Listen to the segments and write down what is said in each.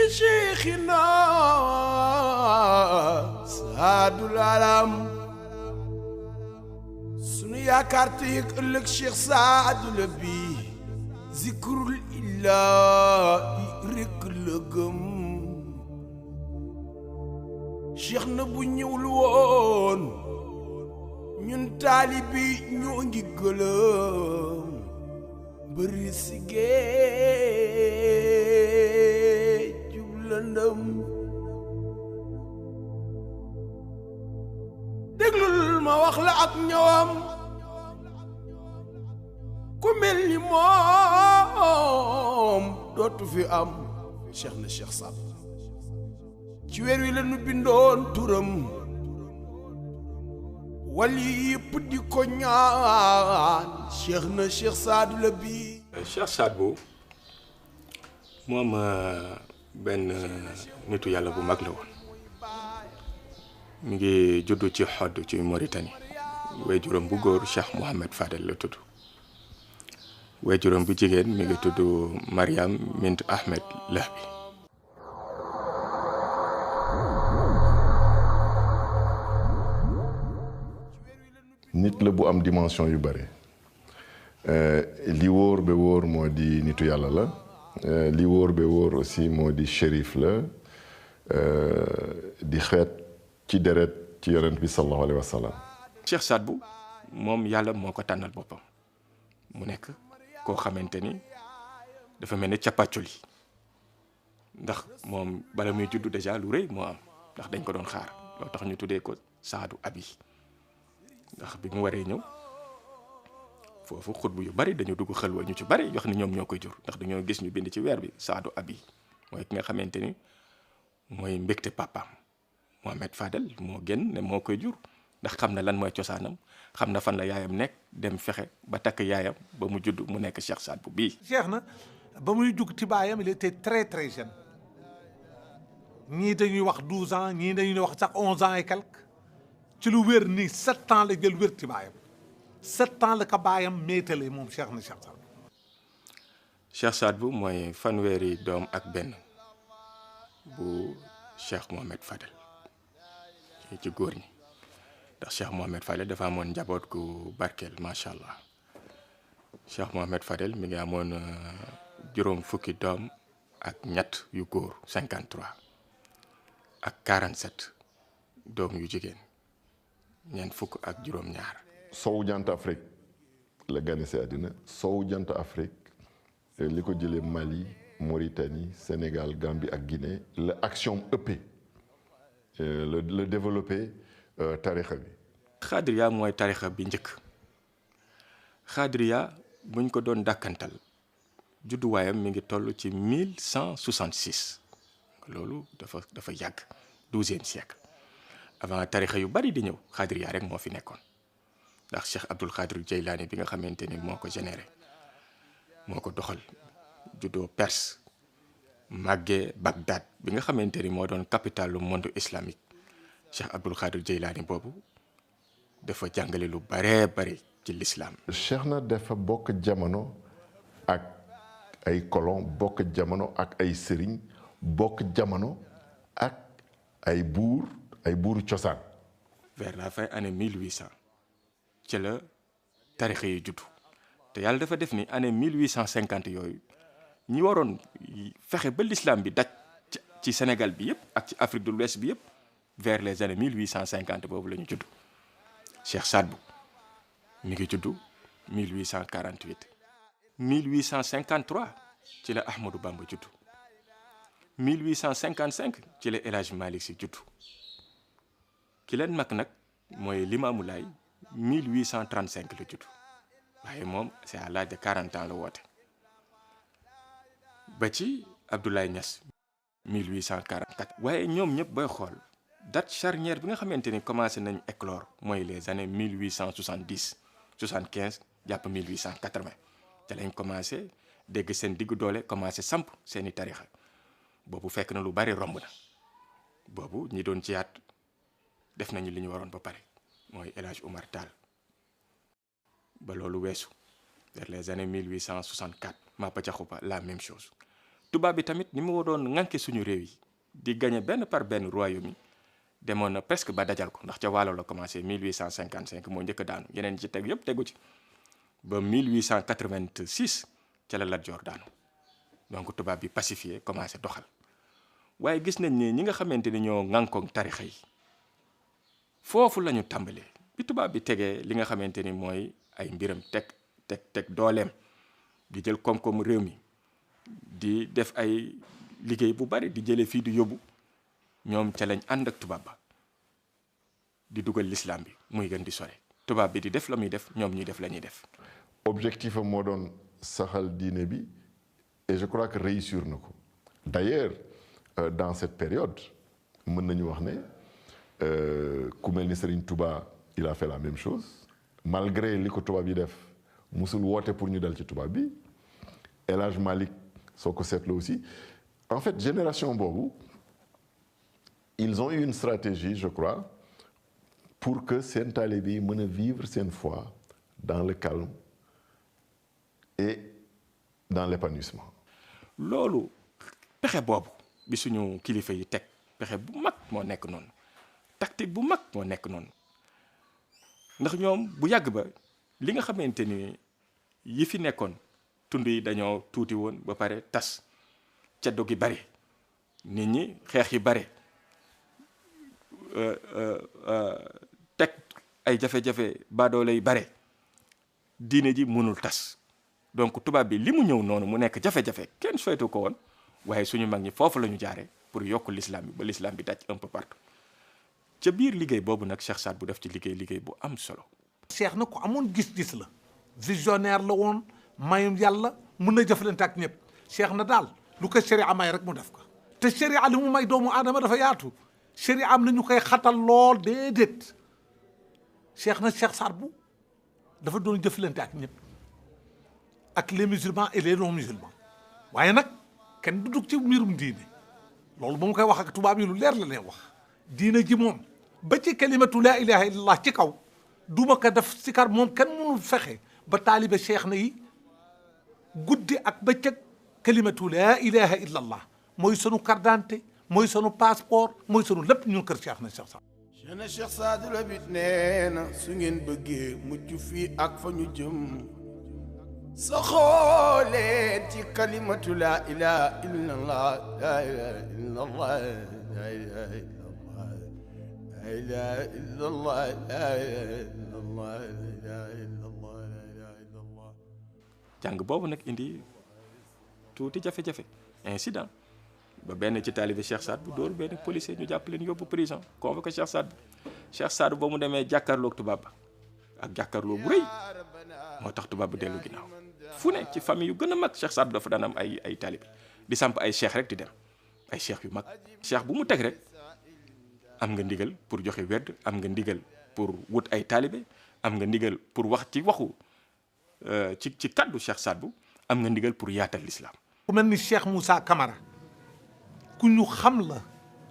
بشيخنا سعد العالم سنو يا كارتيك لك شيخ سعد لبي ذكر الإله رك لقم شيخنا بو ñewul won ñun talibi ñoo ngi gëlëm bari sigé jublandam déglul ma wax la ak ñoom ku mel ni moom dootu fi am cheikh na cheikh Saad ci weer wi la nu bindoon turam wali yëpp di ko ñaan cheikh na cheikh Saad la bi cheikh Saad Bou moom benn nitu yàlla bu mag la woon mi ngi juddu ci xodd ci Mauritanie waajuram bu góor Cheikh Mohamed Fadel la tudd waajuram bu jigéen mi ngi tudd Mariam Mint Ahmed Lahbi nit la bu am dimension yu bare li wóor ba wóor moo di nitu yàlla la li wóor ba wóor aussi moo di shérif la di xeet ci deret ci yonent bi sallallahu alayhi wa sallam. Cheikh Saad Bou moom yàlla moo ko tànnal boppam mu nekk koo xamante ni dafa mel ne capacoli ndax moom bala muy juddu déjà lu rëy moo am ndax dañ ko doon xaar loo tax ñu tuddee ko Saadu Abi ndax bi mu waree ñëw foofu xutbu yu bari dañu dugg xelwa ñu ci bari wax ni ñoom ñoo koy jur ndax dañoo gis ñu bind ci weer bi Saadu Abi mooy ki nga xamante ni mooy mbégte papaam Mohamed Fadel moo gën ne moo koy jur ndax xam na lan mooy cosaanam xam na fan la yaayam nekk dem fexe ba takk yaayam ba mu judd mu nekk Cheikh Saad Bou bii. Cheikh na ba muy jug ci baayam il était très très jeune ñii dañuy wax 12 ans ñii dañuy wax sax 11 ans et quelques ci lu wér ni 7 ans la jël wér ci baayam 7 ans la ko baayam méetale moom Cheikh na Cheikh Saad Bou. Cheikh Saad Bou mooy fanweeri doom ak benn bu Cheikh Mohamed Fadel ci góor ñi ndax Cheikh Mohamed Fadel dafa amoon njaboot gu barkeel macha allah Cheikh Mohamed Fadel mi ngi amoon juróom fukki doom ak ñett yu góor 53 ak 47 doom yu jigéen ñeent fukk ak juróom ñaar. sowu jant Afrique la gane si àddina sowu jant Afrique li ko jëlee Mali Mauritanie Sénégal Gambie ak Guinée la action ëppee le développé tarixa bi. Xaadiriya mooy tarixa bi njëkk Xaadiriya buñ ko doon dàkkantal judduwaayam mi ngi toll ci 1166 loolu dafa yàgg 12e siècle avant tarixa yu bari di ñëw Xaadiriya rek moo fi nekkoon ndax Cheikh Abdul Qadir Jeylaani bi nga xamante ni moo ko généré moo ko doxal juddoo Perse màggee Bagdad bi nga xamante ni moo doon capitale lu monde islamique Cheikh Abdul Qadir Jeylaani boobu dafa jàngale lu baree bari ci l'islam. Cheikh na dafa bokk jamono ak ay colon bokk jamono ak ay sëriñ bokk jamono ak ay buuru cosaan. vers la fin année 1800 ci la tarixa yi juddu te yàlla dafa def ni année 1850 yooyu ñi waroon fexe ba l'islam bi daj ci Sénégal bi yëpp ak ci Afrique de l'Ouest bi yëpp vers les années 1850 boobu la ñu judd. Cheikh Saad Bou mi ngi juddu 1848 1853 ci la Ahmadou Bamba juddu 1855 ci la El Hadj Malick Sy juddu ki leen mag nag mooy Limamou Laye 1835 la juddu waaye moom c'est à l'âge de 40 ans la woote ba ci Abdoulaye Niass 1844 waaye ñoom ñëpp booy xool date charnière bi nga xamante ni commencé nañ éclore mooy les années 1870 75 jàpp 1880 te lañ commencé dégg seen diggu doole commencé samp seeni tarixa boobu fekk na lu bari romb na boobu ñi doon jiyaat def nañu li ñu waroon ba pare mooy El Hadj Oumar Tall ba loolu weesu vers les années 1864 Maba Diakhou Ba la même chose tubaab bi tamit ni mu doon ŋànke suñu réew yi di gagné benn par benn royaume yi demoon na presque ba dajal ko ndax ca Waalo la commencé 1855 moo njëkk a daanu yeneen ci teg yëpp tegu ci ba 1886 ca la Lat Joor daanu donc tubaab bi pacifié commencé doxal waaye gis nañ ne ñi nga xamante ni ñoo ŋànkoon tarixa yi foofu la ñu tàmbalee bi tubaab bi tegee li nga xamante ni mooy ay mbiram teg dooleem di jël koom-koomu réew mi di def ay liggéey bu bari di jëlee fii di yóbbu ñoom ca lañ ànd ak tubaab ba di dugal l'islam bi muy gën di sore tubaab bi di def la muy def ñoom ñuy def la ñuy def. objectif am moo doon saxal diine bi et je crois que réussir na ko d'ailleurs dans cette période mën nañu wax ne ku mel ni Serigne Touba il a fait la même chose malgré li ko tubaab yi def musul woote pour ñu dal ci tubaab bi El Hadj Malick soo ko seetloo aussi en fait génération boobu ils ont eu une stratégie je crois pour que seen taalibe yi mën a vivre seen foi dans le calme et dans l'épanouissement. loolu pexe boobu bi suñu kilifa yi teg pexe bu mag moo nekk noonu tactique bu mag moo nekk noonu ndax ñoom bu yàgg ba li nga xamante ni yi fi nekkoon tund yi dañoo tuuti woon ba pare tas ceddo gi bare nit ñi xeex yi bare teg ay jafe-jafe baadoole yi bare diine ji mënul tas donc tubaab bi li mu ñëw noonu mu nekk jafe-jafe kenn souhaité ko woon waaye suñu mag ñi foofu la ñu jaaree pour yokk l'islam bi ba l'islam bi daj un peu partout ca biir liggéey boobu nag Cheikh Saad bu def ci liggéey bu am solo. Cheikh na ko amoon gis-gis la visionnaire la woon mayum yàlla mun na jëflante ak ñëpp Cheikh na daal lu ko sharia may rek mu def ko te sharia li mu may doomu aadama dafa yaatu sharia am na ñu koy xatal lool déedéet Cheikh na Cheikh Saad bu dafa doon jëflante ak ñëpp ak les musulmans et les non musulmans waaye nag kenn du dugg ci mbirum diine loolu ba mu koy wax ak tubaab yi lu leer la leen wax diine ji moom ba ci kalimatu laa ilaha illallah ci kaw duma ko def sikar moom kenn mënul fexe ba taalibe cheikh na yi guddi ak bëccëg kalimatu laa ilaha illallah mooy sunu carte d'identité mooy sunu passeport mooy sunu lépp ñun kër cheikh na Cheikh Saad. Cheikh Saad la bit nee na su ngeen bëggee mucc fii ak fa ñu jëm sa xoolee ci kalimatu laa ilaha illallah laa ilaha illallah laa ilaha illallah laa ilaha illallah laa ilaha illallah laa ilaha illallah laa ilaha illallah. jàng boobu nag indi tuuti jafe-jafe incident ba benn ci taalibe Cheikh Saad bu dóor benn policier ñu jàpp leen yóbbu prison convoqué Cheikh Saad ba mu demee jàkkaarloog tubaab ba ak jàkkaarloo bu rëy moo tax tubaab bu dellu ginnaaw fu ne ci famille yu gën a mag Cheikh Saad bu dafa daan am ay taalibe di samp ay cheikh rek di dem ay cheikh yu mag cheikh bu mu teg rek am nga ndigal pour joxe werd am nga ndigal pour wut ay taalibe am nga ndigal pour wax ci waxu ci kaddu Cheikh Saad bu am nga ndigal pour yaatal l'islam. ku mel ni Cheikh Moussa Camara ku ñu xam la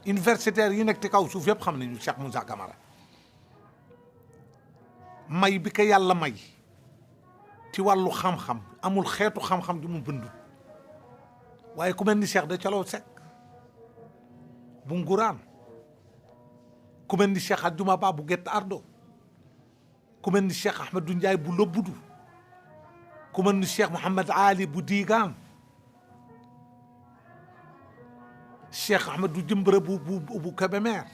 universitaire yi nekk ci kaw suuf yëpp xam nañu Cheikh Moussa Camara may bi ko yàlla may ci wàllu xam-xam amul xeetu xam-xam di mu bënd waaye ku mel ni Cheikh de Calaw Seck bu Nguraan ku mel ni Cheikh Adjuma Ba bu Guet Ardo ku mel ni Cheikh Ahmadou Ndiaye bu Lobbudu ku mel ni Cheikh Mouhamed Ali bu Diigaan Cheikh Ahmadou Jëmbara bu Kébémer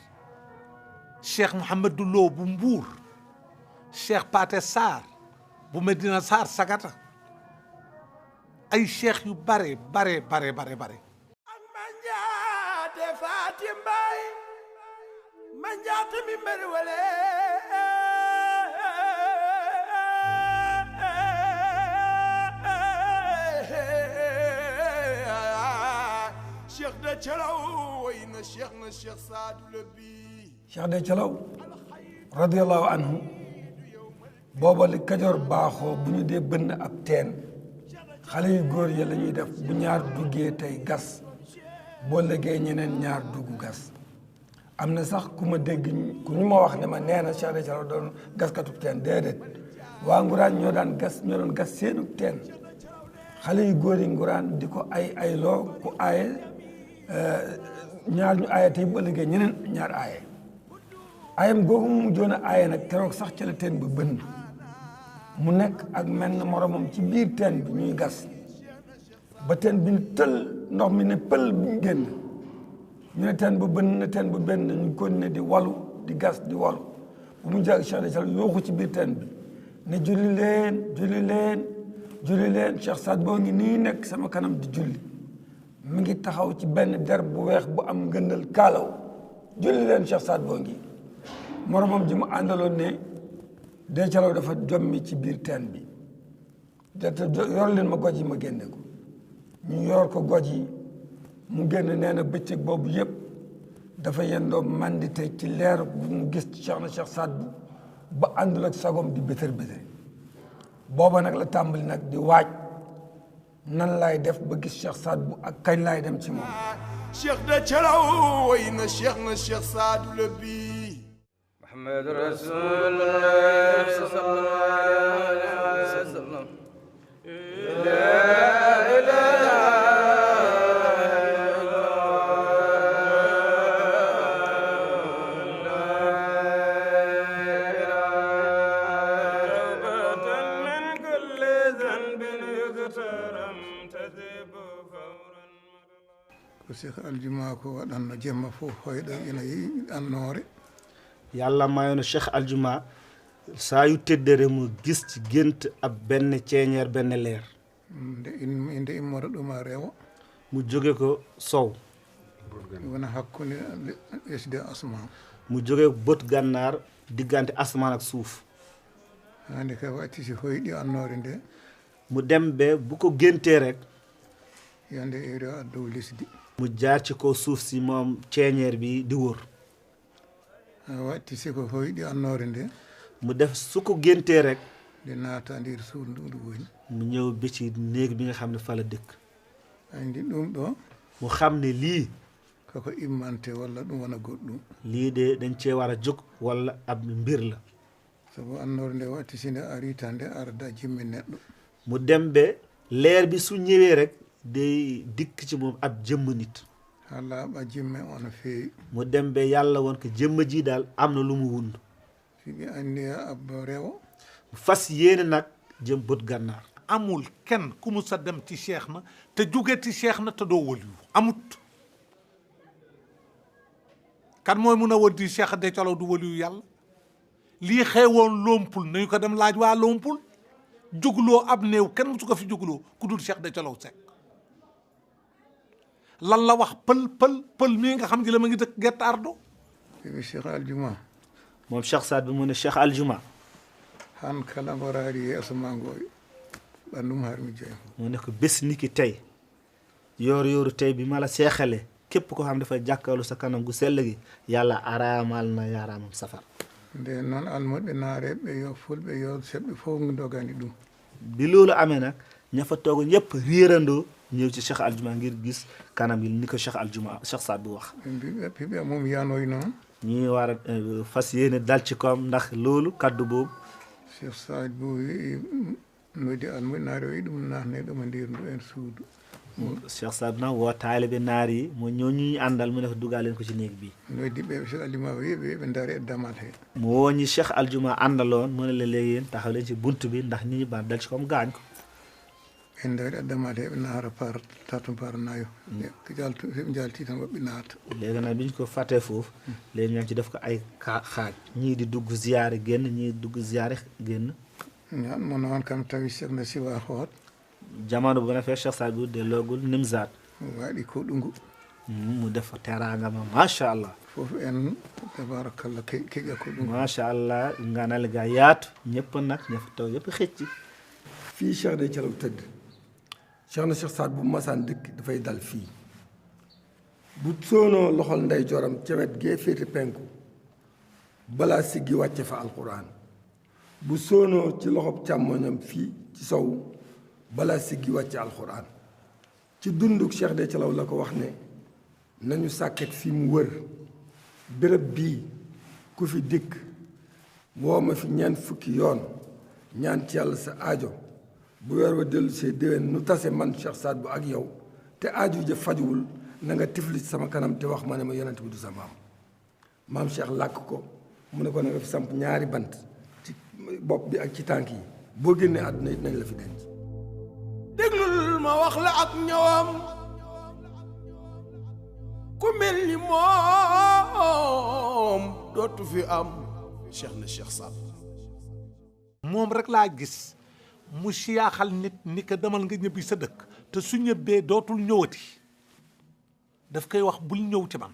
Cheikh Mouhamadou Lo bu Mbuur Cheikh Paté Sarr bu Medina Sarr Sagata ay cheikh yu bare ak manjaate Faati Mbaay manjaate mi mbër wale Cheikh de Calaw way na Cheikh Saadu la bi Cheikh de Calaw radiyallahu anhu booba li Kajoor baaxoo bu ñu dee bënn ab teen xale yu góor yi la ñuy def bu ñaar duggee tey gas boo légee ñeneen ñaar dugg gas am na sax ku ma dégg ku ñu ma wax ne ma nee na Cheikh de Calaw doon gaskatub teen déedéet waa Nguraan ñoo doon gas seenub teen xale yu góor yi nguraan di ko ay loo ku aaye ñaar ñu aaye tey bu ëllëgee ñeneen ñaar aaye ayam googu mu joon a aaye nag keroog sax ca la teen ba bënn mu nekk ak menn moromam ci biir teen bi ñuy gas ba teen bi tël ndox mi ne pël bu génn ñu ne teen ba bënn na teen ba benn ñu continuer di walu di gas di walu bu mu jàgg Cheikh de Thialaw yooxu ci biir teen bi ne julli leen julli leen julli leen Cheikh Saad boo ngi nii nekk sama kanam di julli mi ngi taxaw ci benn der bu weex bu am ngëndal kaalaw julli leen Cheikh Saad boo ngi moromam ji mu àndaloon ne de Thialaw dafa jommi ci biir teen bi te yor leen ma goj yi ma génne ko ñu yor ko goj yi mu génn nee na bëccëg boobu yëpp dafa yendoo mandite ci leer bu mu gis ci Cheikh Saad bu ba àndul ak sagom di bétër bétër booba nag la tàmbali nag di waaj nan laay def ba gis Cheikh Saad bu ak kañ laay dem ci moom Cheikh de Thialaw way na Cheikh Saad la bi Muhammadu Rasulullah sallallahu alayhi wa sallam ko Cheikh Aljuma ko waɗanno jemma fof hoyɗo ina yi annoore yàlla mayoon Cheikh Aljuma saa yu tëddere mu gis ci gént ab benn ceeñeer benn leer nde immota ɗum a rewo mu jóge ko sow wona hakkunde lesdi asman mu jóge bët gànnaar diggante asmaan ak suuf hande ka watti si hoyɗi annoore nde mu dem be bu ko géntee rek yande eri a dow lesdi mu jaar ci kaw suuf si moom ceeñeer bi di wër watti siko hoyɗi annoore nde mu def su ko géntee rek nde naata ndir suudu ndu ndu woni mu ñëw bi ci néeg bi nga xam ne fa la dëkk andi ɗum ɗo mu xam ne lii kako immante walla ɗum wona goɗɗum lii de dañ cee war a jóg walla ab mbir la sabu annoore nde watti si nde arita nde arda jimmi neɗɗo mu dem be leer bi su ñëwee rek day dikk ci moom ab jëmm nit ha laaɓa jimme ono feewi mu dem be yàlla woon ko jëmm ji daal am na lu mu wund si ɓe anndi abba rewo mu fas yéene nag jëm bët gànnaar amul kenn ku mu sa dem ci cheikh na te jóge ci cheikh na te doo waliyu amut kan mooy mun a wër di Cheikh de Thialaw du waliyu yàlla lii xewoon Lompul nañu ko dem laaj waa Lompul jugloo ab néew kenn musu ko fi jugloo ku dul Cheikh de Thialaw Seck lan la wax pël mii nga xam ne la ma ngi dëkk Gett Ardo ɓe Cheikh Aljuma moom Cheikh Saad bi mu ne Cheikh Aljuma han kala mboraari yeeso ma ngooy ɓandum har mi jeey mu ne ko bés ni ki tey yooru tey bi ma la seexale képp ko xam dafa jàkkaarlu sa kanam gu sell gi yàlla araamal na yaaraamam safar nde noon almuɓe naareɓe yo fulɓe yo seɓɓe fof dogani ɗum bi loolu amee nag ña fa toog ñëpp réerandoo ñëw ci Cheikh Aljuma ngir gis kanam yi ni ko Cheikh Aljuma Cheikh Saad bu wax mbiɓe piɓe mum yanoy noon ñi war a fas yéene dal ci koom ndax loolu kaddu boobu Cheikh Saad bu wi noddi almuɓe naare o yi ɗum natne ɗuma ndir ndu en suudu Cheikh Saad nag woo taalibe naar yi moo ñoo ñuy àndal mu ne ko dugal leen ko ci néeg bi noddi ɓe Cheikh Aljuma o yiɓe ɓe daari e damal he mu woo ñi Cheikh Aljuma àndaloon mu ne la léegi yéen taxaw leen ci bunt bi ndax nit ñi ba dal ci koom gaañ ko en daari e damal he ɓe naara par tatum par nayo jaltu jalti tan woɓɓe naata léegi nag bi ñu ko fàttee foofu léegi ñoo ci def ko ay xaaj ñii di dugg ziyaare génn ñii dugg ziyaare génn ñaan mo noon kam tawi Cheikh na siwa hoot jamono bu ne fee Cheikh Saad bu delloogul Nimzaat waɗi ko ɗungu mu def teraanga ma macha allah fof en tabarakallah keƴa ko ɗum macha allah nganal ga yaatu ñëpp nag ña fa toog yëpp xëcc fii Cheikh de Thialaw tëdd Cheikh na Cheikh Saad bu masaan dëkk dafay dal fii bu soonoo loxol ndey joram ca wet gee féete penku balaa siggi wàcce fa alquran bu soonoo ci loxob càmmoñam fii ci sow balaa siggi wàcce alquran ci dunduk Cheikh de Thialaw la ko wax ne nañu sàkket fi mu wër béréb bii ku fi dikk woo ma fi ñeent fukki yoon ñaan ci yàlla sa aajo bu weer wa dellu see déwén nu tase man Cheikh Saad bu ak yow te aaju ja fajuwul na nga tifli ci sama kanam te wax ma ne ma yonent bi du sa maam. maam Cheikh làkk ko mu ne ko na nga fi samp ñaari bant ci bopp bi ak ci tànk yi boo génnee àdduna it nañ la fi denc. déglul ma wax la ak ñëwam ku mel ni moom dootu fi am Cheikh na Cheikh Saad. moom rek laa gis mu siyaaxal nit ni ko demal nga ñëbbi sa dëkk te su ñëbbee dootul ñëwati daf koy wax bul ñëw ci man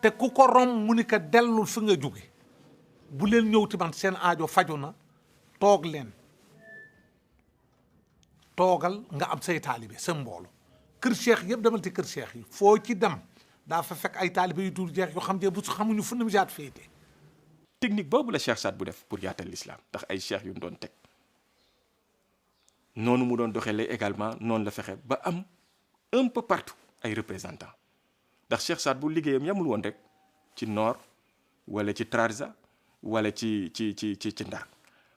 te ku ko rom mu ni ko dellul fi nga jóge bu leen ñëw ci man seen aajo faju na toog leen toogal nga am say taalibe sa mbooloo kër cheikh yëpp demal ci kër cheikh yi foo ci dem daa fa fekk ay taalibe yu dul jeex yoo xam ne bu su xamuñu fu mu jaat féete. technique boobu la Cheikh Saad bu def pour yaatal l'islam ndax ay cheikh yu mu doon teg noonu mu doon doxee lay également noonu la fexe ba am un peu partout ay représentants ndax Cheikh Saad bu liggéeyam yamul woon rek ci nord wala ci Trarza wala ci Ndar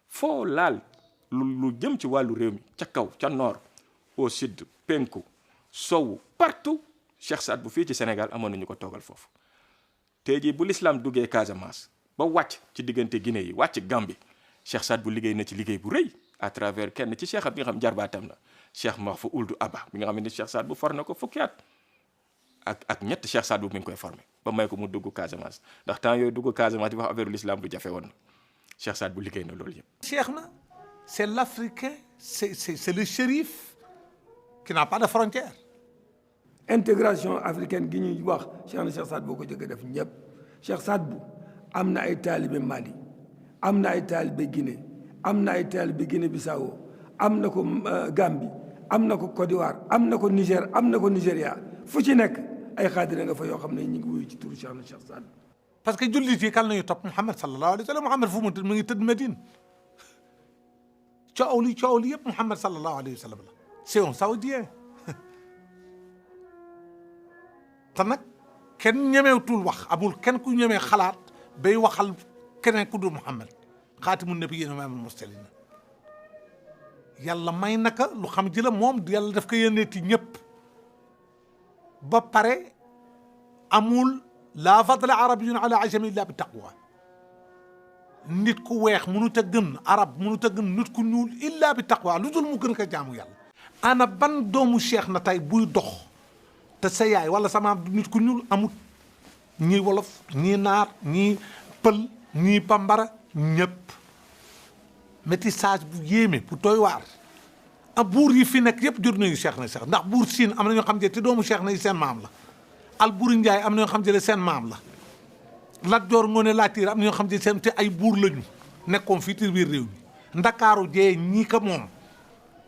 foo laal lu jëm ci wàllu réew mi ca kaw ca nord au sud penku sowu partout Cheikh Saad bu fii ci Sénégal amoon nañu ko toogal foofu tey jii bu l'islam duggee Casamance ba wàcc ci diggante Guinée yi wàcc Gambie Cheikh Saad bu liggéey na ci liggéey bu rëy à travers kenn ci cheikh bi nga xam jarbaatam la Cheikh Mahfou Ould Abba bi nga xam ne Cheikh Saad bu for na ko fukki at ak ñett Cheikh Saad bu mi ngi koy formé ba may ko mu dugg Casamance ndax temps yooyu dugg Casamance di wax affaire l'islam lu jafe woon na Cheikh Saad bu liggéey na loolu yëpp. cheikh na c'est l'Africain c'est le shérif qui n'a pas de frontière. intégration africaine gi ñuy wax Cheikh na Cheikh Saad boo ko jëkk def ñëpp Cheikh Saad bu am na ay taalibe Mali am na ay taalibe Guinée am na ay taalibe Guinée Bissau am na ko Gambie am na ko Côte d'Ivoire am na ko Niger am na ko Nigéria fu ci nekk ay xaadira nga fa yoo xam ne ñu ngi wuyu ci turu Cheikh na Cheikh Saad. parce que jullit yi kan nañu topp Muhammad sallallahu alayhi wa sallam Muhammad fu mu tëdd mu ngi tëdd Médine coow li yëpp Muhammad sallallahu alayhi wa sallam la c'est un saoudien te nag kenn ñemeetul wax amul kenn ku ñemee xalaat bay waxal keneen ku dul Muhammad xaatimu nabiyyiin wa imaamul mursaliin yàlla may naka lu xam ji la moom yàlla daf ko yónnee ci ñëpp ba pare amul laa fadla arabiyyun ala ajami illa bi taqwa nit ku weex mënut a gën arab mënut a gën nit ku ñuul illa bi taqwa lu dul mu gën ko jaamu yàlla. ana ban doomu cheikh na tey buy dox te sa yaay wala sa maam nit ku ñuul amut ñii wolof ñii naar ñii pël ñii bambara ñëpp métissage bu yéeme bu doy waar. ak buur yi fi nekk yëpp jur nañu cheikh na cheikh ndax buur siin am na ñoo xam ne te doomu cheikh na yi seen maam la. Alburi Njaay am na ñoo xam ne seen maam la Lat Joor Ngoone Latiir am na ñoo xam ne seen te ay buur lañu nekkoon fii ci biir réew mi Ndakaaru jee ñii ko moom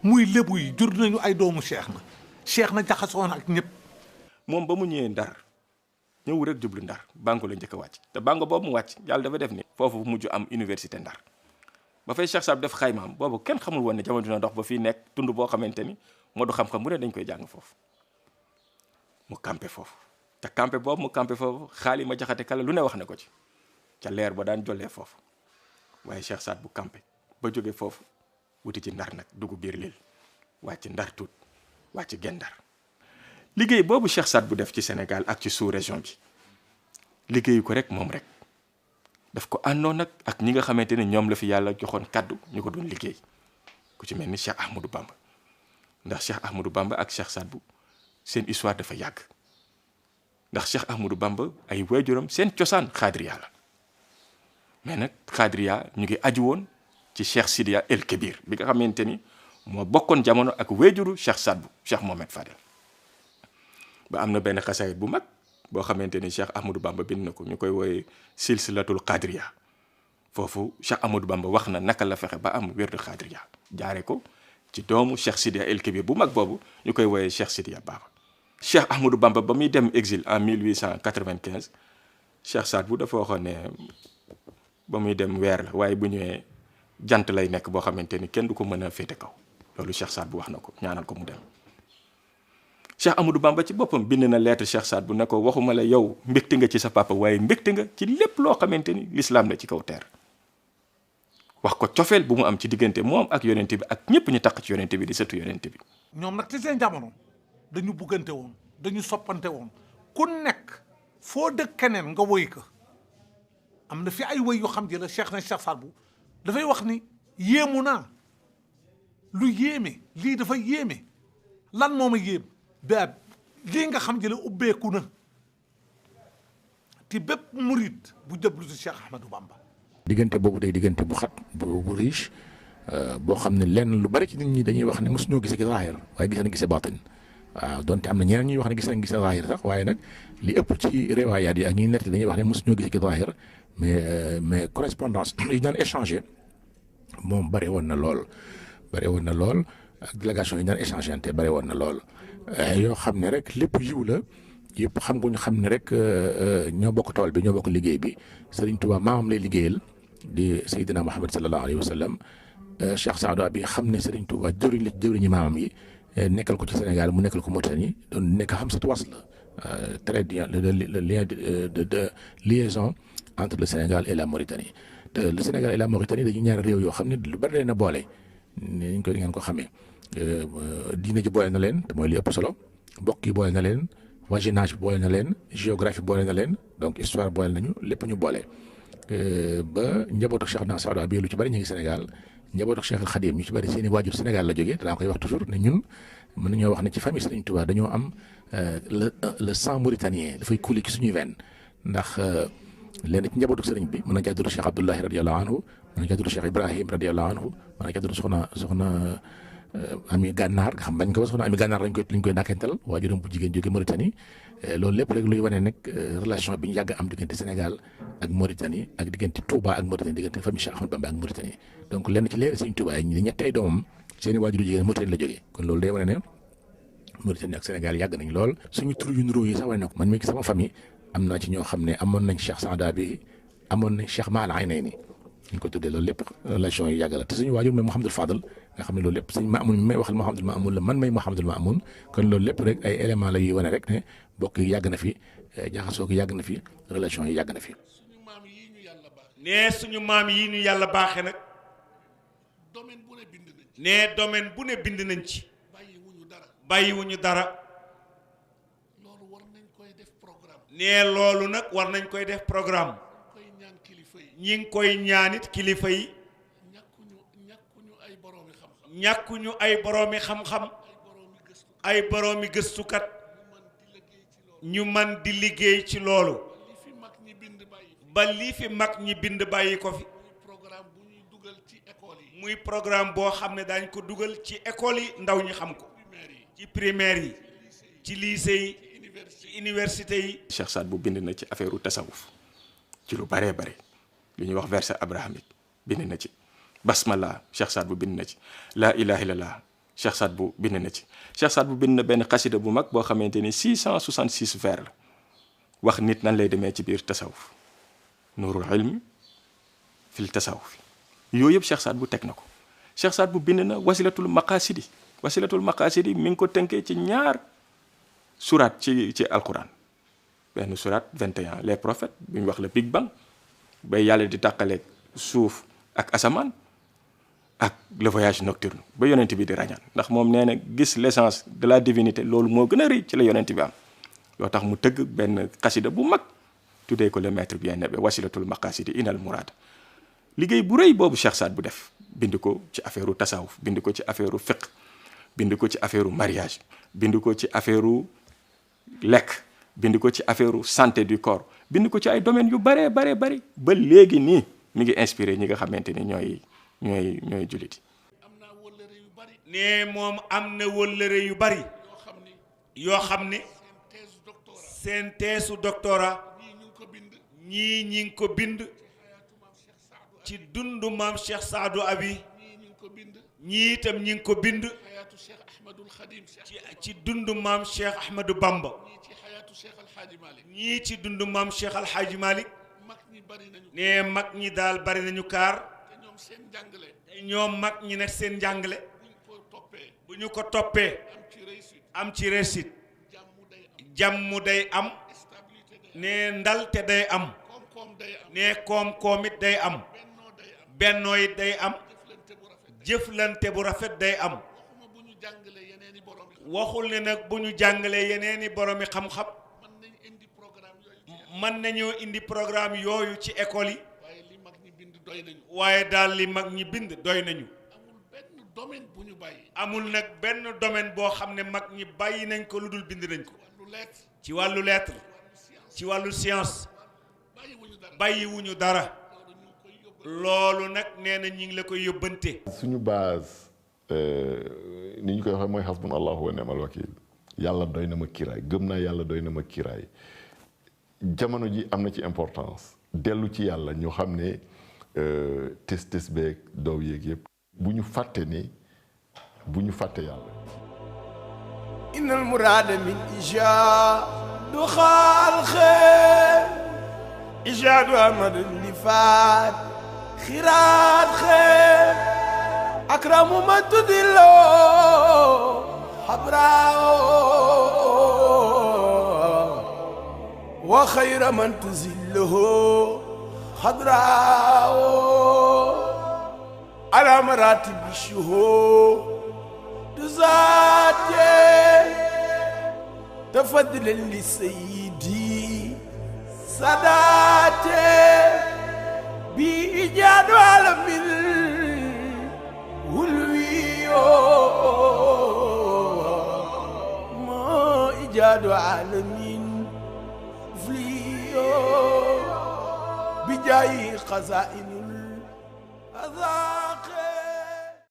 muy lébu yi jur nañu ay doomu cheikh na jaxasoon ak ñëpp. moom ba mu ñëwee Ndar ñëw rek jublu Ndar bango la njëkk a wàcc te bango boobu mu wàcc yàlla dafa def ni foofu mujj am université Ndar ba fay Cheikh Saad def xaymaam boobu kenn xamul woon ne jamono dina dox ba fii nekk tund boo xamante ni moo du xam-xam bu ne dañ koy jàng foofu mu campé foofu. te campé boobu mu campé foofu xaali ma jaxate kala lu ne wax na ko ci ca leer ba daan jollee foofu waaye Cheikh Saad bu campé ba jóge foofu wuti ci Ndar nag dugg biir Lille wàcc Ndar tuut wàcc Gendar liggéey boobu Cheikh Saad bu def ci Sénégal ak ci sous-région bi liggéeyu ko rek moom rek daf ko àndoon nag ak ñi nga xamante ne ñoom la fi yàlla joxoon kaddu ñu ko doon liggéey ku ci mel ni Cheikh Ahmadou Bamba ndax Cheikh Ahmadou Bamba ak Cheikh Saad bu seen histoire dafa yàgg. ndax Cheikh Ahmadou Bamba ay waajuram seen cosaan xaadiriya la mais nag xaadiriya ñu ngi aju woon ci Cheikh Sidiya El Kébir bi nga xamante ni moo bokkoon jamono ak waajuru Cheikh Saad bu Cheikh Mohamed Fadel ba am na benn xasaayit bu mag boo xamante ni Cheikh Ahmadou Bamba bind na ko ñu koy wooye silsilatul xaadiriya foofu Cheikh Ahmadou Bamba wax na naka la fexe ba am wérdu xaadiriya jaare ko ci doomu Cheikh Sidiya El Kébir bu mag boobu ñu koy wooye Cheikh Sidiya Baba. Cheikh Ahmadou Bamba ba muy dem exil en 1895 Cheikh Saad bu dafa waxoon ne ba muy dem weer la waaye bu ñëwee jant lay nekk boo xamante ni kenn du ko mën a féete kaw loolu Cheikh Saad bu wax na ko ñaanal ko mu dem. Cheikh Ahmadou Bamba ci boppam bind na lettre Cheikh Saad bu ne ko waxuma la yow mbégte nga ci sa papa waaye mbégte nga ci lépp loo xamante ni l'islam la ci kaw terre wax ko cofeel bu mu am ci diggante moom ak yonent bi ak ñëpp ñu taq ci yonent bi di sëtu yonent bi. ñoom nag ci seen jamono dañu buggante woon dañu soppante woon ku nekk foo dëkk keneen nga woy ko am na fi ay woy yoo xam ji la Cheikh Saad Bou dafay wax ni yéemu naa lu yéeme lii dafa yéeme lan moo ma yéem ba lii nga xam ji la ubbeeku na ci bépp murit bu jëblu si Cheikh Ahmadou Bamba. diggante boobu day diggante bu xat bu riche boo xam ne lenn lu bari ci nit ñi dañuy wax ne mosuñoo gisee ci zaahir waaye gis nañ gisee baatin waaw donte am na ñeneen ñuy wax ne gis nañ gisee zaahir sax waaye nag li ëpp ci riwaayaat yi ak ñi nett dañuy wax ne mosuñoo gisee ci zaahir mais correspondance yi daan échanger moom bare woon na lool ak délégation yi daan échanger te bare woon na lool yoo xam ne rek lépp yiw la yëpp xam nga ñu xam ne rek ñoo bokk tool bi ñoo bokk liggéey bi Serigne Touba maamam lay liggéeyal di Seydina Muhammad sallallahu alayhi wa sallam Cheikh Saadu bi xam ne Serigne Touba jëwriñ la ci jëwriñu maamam yi nekkal ko ci Sénégal mu nekkal ko Mauritanie doon nekk xam sa was la très bien le lien de liaison entre le Sénégal et la Mauritanie te le Sénégal et la Mauritanie dañu ñaari réew yoo xam ne lu bari leen a boole ni ñu ko ngeen ko xamee diine ji boole na leen te mooy li ëpp solo mbokk yi boole na leen voisinage bi boole na leen géographie boole na leen donc histoire boole nañu lépp ñu boole ba njabootu Cheikh na Saadu bi lu ci bari ñu ngi Sénégal njabootu Cheikh al Khadim ñu ci bari seen i waajur Sénégal la jógee danaa koy wax toujours ne ñun mën nañoo wax ne ci famille Serigne Touba dañoo am le sang mauritanien dafay couler ci suñuy veine ndax leen ci njabootu Serigne bi mën na jàdduru Cheikh Abdoulahi radiyallahu anhu mën na jàdduru Cheikh Ibrahim radiyallahu anhu mën na jàdduru soxna Ami Gànnaar nga xam bañ ko soxna Ami Gànnaar lañ koy dàkkental waajuram bu jigéen jóge Mauritanie loolu lépp rek luy wane nag relation bi ñu yàgg am diggante Sénégal ak Mauritanie ak diggante Touba ak Mauritanie diggante famille Cheikh Ahmadou Bamba ak Mauritanie donc lenn ci leer Serigne Touba yi ñetti ay doomam seen i waajuru jigéen Mauritanie la jógee kon loolu day wane ne Mauritanie ak Sénégal yàgg nañ lool suñu tur yu nuroo yi sax wane na ko man mii sama famille am naa ci ñoo xam ne amoon nañ Cheikh Saada bi amoon nañ Cheikh Maal Aynayni ñu ko tuddee loolu lépp relation yi yàgg la te suñu waajur mooy Mouhamadul Fadal nga xam ne loolu lépp suñu Maamun mi may waxal Mouhamadul Maamun la man may Mouhamadul Maamun kon loolu lépp rek ay éléments la yuy wane rek ne bokk yi yàgg na fi jaxasoo gi yàgg na fi relation yi yàgg na fi. nee suñu maam yi ñu yàlla baaxee nag nee domaine bu ne bind nañ ci bàyyiwuñu dara nee loolu nag war nañ koy def programme ñi ngi koy ñaanit kilifa yi ñàkkuñu ay boroomi xam-xam ay boroomi gëstukat ñu man di liggéey ci loolu ba lii fi mag ñi bind bàyyi ko fi muy programme boo xam ne daañ ko dugal ci école yi ndaw ñi xam ko ci primaire yi ci lycée yi ci université yi. Cheikh Saad Bou bind na ci affaire tasawuf ci lu baree bare lu ñuy wax verset abrahamique bind na ci basmala Cheikh Saad Bou bind na ci laa ilaha illallah Cheikh Saad Bou bind na ci Cheikh Saad Bou bind na benn xasida bu mag boo xamante ni 666 vers la wax nit nan lay demee ci biir tasawuf nuurul ilmi fil tasawuf yooyu yëpp Cheikh Saad Bou teg na ko Cheikh Saad Bou bind na wasilatul maqasidi mi ngi ko tënkee ci ñaar surat ci alquran benn surat 21 les prophètes bi ñu wax le Big Bang bay yàlla di tàqaleeg suuf ak asamaan ak le voyage nocturne ba yonent bi di ràññaan ndax moom nee na gis l'essence de la divinité loolu moo gën a rëy ci la yonent bi am loo tax mu tëgg benn xasida bu mag tuddee ko le maître bien-aimé wasilatul maqasidi inal murad liggéey bu rëy boobu Cheikh Saad Bou def bind ko ci affaire u tasawuf bind ko ci affaire u fiqh bind ko ci affaire u mariage bind ko ci affaire u lekk bind ko ci affaire u santé du corps bind ko ci ay domaines yu bari ba léegi nii mi ngi inspiré ñi nga xamante ni ñooy jullit yi. ne moom am na wëllëre yu bari yoo xam ne seen teesu doctorat ñii ñi ngi ko bind ci dundu maam Cheikh Saadu Abi ñii itam ñi ngi ko bind ci dundu maam Cheikh Ahmadou Bamba ñii ci dundu maam Cheikh Al Hadji Malick ne mag ñi daal bari nañu kaar te ñoom mag ñi nag seen njàngale bu ñu ko toppee am ci réussite jàmm day am ne ndal te day am ne koom-koom it day am bennoo it day am jëflante bu rafet day am waxul ne nag bu ñu jàngalee yeneeni boromi xam-xam mën nañoo indi programme yooyu ci école yi waaye daal li mag ñi bind doy nañu amul nag benn domaine boo xam ne mag ñi bàyyi nañ ko lu dul bind nañ ko ci wàllu lettre ci wàllu science bàyyiwuñu dara loolu nag nee na ñi ngi la koy yóbbante suñu base ni ñu koy waxee mooy hasbuna allahu wa ni'mal wakil yàlla doy na ma kiiraay gëm naa yàlla doy na ma kiiraay jamono ji am na ci importance dellu ci yàlla ñu xam ne tes beeg doow yeeg yëpp bu ñu fàtte ni bu ñu fàtte yàlla innal muraada min ijaadu xaalxe ijaadu amadu li faat xiraat xe akramu man tudilloo xabraawo wa xayra man tuzillohoo xadraawo ala maratibi shuhud zaate tafadlan li sayyidi sadaate bi ijaadu alamin hulwiyo ma ijaadu alamin fliyo bi jaayi xazainul